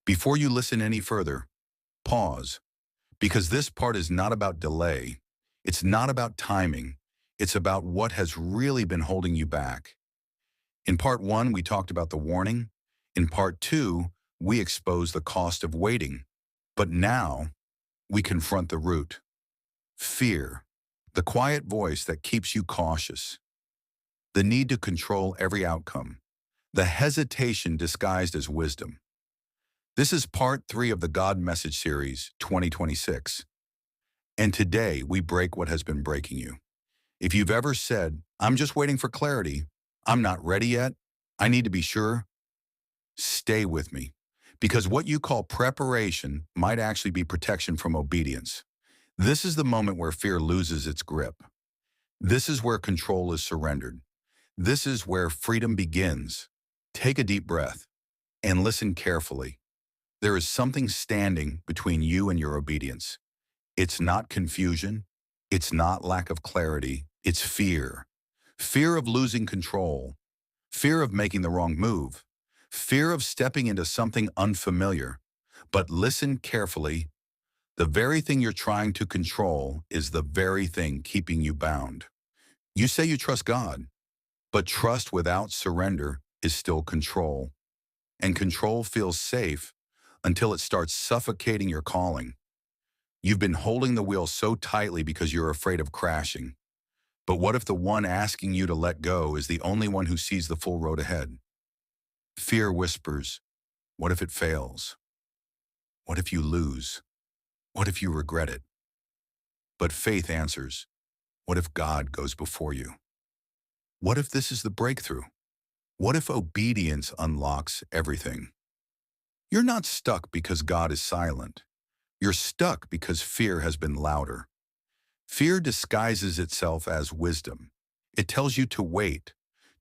Before you listen any further, pause, because this part is not about delay. It's not about timing. It's about what has really been holding you back. In part one, we talked about the warning. In part two, we exposed the cost of waiting. But now, we confront the root. Fear, the quiet voice that keeps you cautious. The need to control every outcome. The hesitation disguised as wisdom. This is part three of the God Message Series 2026. And today, we break what has been breaking you. If you've ever said, I'm just waiting for clarity, I'm not ready yet, I need to be sure, stay with me. Because what you call preparation might actually be protection from obedience. This is the moment where fear loses its grip. This is where control is surrendered. This is where freedom begins. Take a deep breath and listen carefully. There is something standing between you and your obedience. It's not confusion. It's not lack of clarity. It's fear. Fear of losing control. Fear of making the wrong move. Fear of stepping into something unfamiliar. But listen carefully. The very thing you're trying to control is the very thing keeping you bound. You say you trust God, but trust without surrender is still control. And control feels safe until it starts suffocating your calling. You've been holding the wheel so tightly because you're afraid of crashing. But what if the one asking you to let go is the only one who sees the full road ahead? Fear whispers, what if it fails? What if you lose? What if you regret it? But faith answers, what if God goes before you? What if this is the breakthrough? What if obedience unlocks everything? You're not stuck because God is silent. You're stuck because fear has been louder. Fear disguises itself as wisdom. It tells you to wait,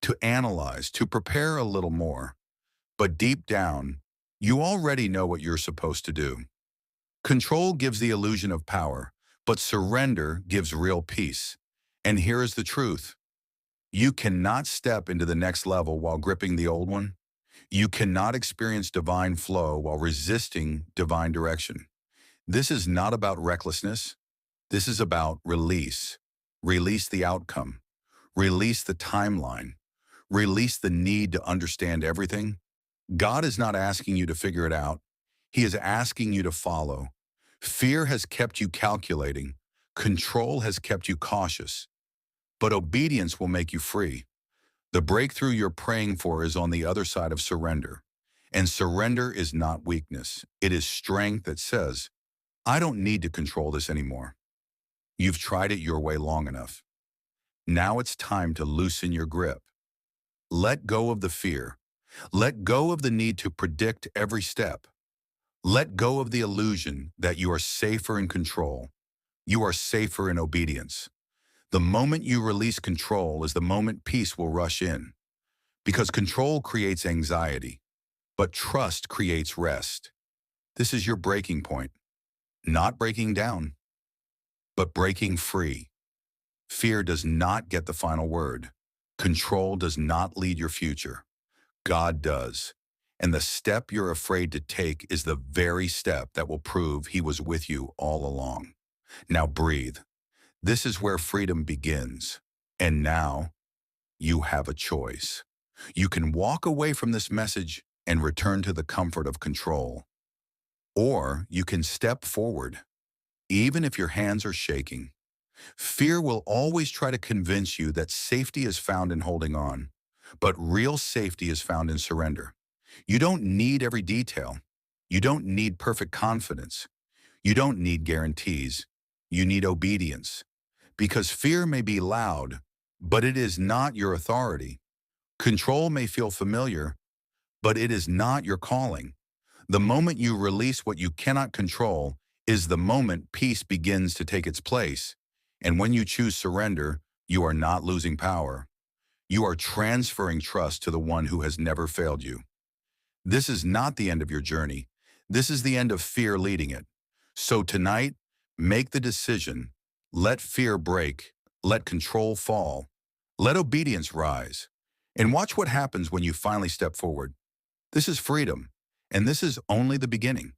to analyze, to prepare a little more. But deep down, you already know what you're supposed to do. Control gives the illusion of power, but surrender gives real peace. And here is the truth. You cannot step into the next level while gripping the old one. You cannot experience divine flow while resisting divine direction. This is not about recklessness. This is about release. Release the outcome. Release the timeline. Release the need to understand everything. God is not asking you to figure it out. He is asking you to follow. Fear has kept you calculating. Control has kept you cautious. But obedience will make you free. The breakthrough you're praying for is on the other side of surrender. And surrender is not weakness. It is strength that says, I don't need to control this anymore. You've tried it your way long enough. Now it's time to loosen your grip. Let go of the fear. Let go of the need to predict every step. Let go of the illusion that you are safer in control. You are safer in obedience. The moment you release control is the moment peace will rush in. Because control creates anxiety, but trust creates rest. This is your breaking point. Not breaking down, but breaking free. Fear does not get the final word. Control does not lead your future. God does. And the step you're afraid to take is the very step that will prove He was with you all along. Now breathe. This is where freedom begins. And now, you have a choice. You can walk away from this message and return to the comfort of control. Or you can step forward, even if your hands are shaking. Fear will always try to convince you that safety is found in holding on, but real safety is found in surrender. You don't need every detail. You don't need perfect confidence. You don't need guarantees. You need obedience. Because fear may be loud, but it is not your authority. Control may feel familiar, but it is not your calling. The moment you release what you cannot control is the moment peace begins to take its place. And when you choose surrender, you are not losing power. You are transferring trust to the one who has never failed you. This is not the end of your journey. This is the end of fear leading it. So tonight, make the decision. Let fear break. Let control fall. Let obedience rise. And watch what happens when you finally step forward. This is freedom. And this is only the beginning.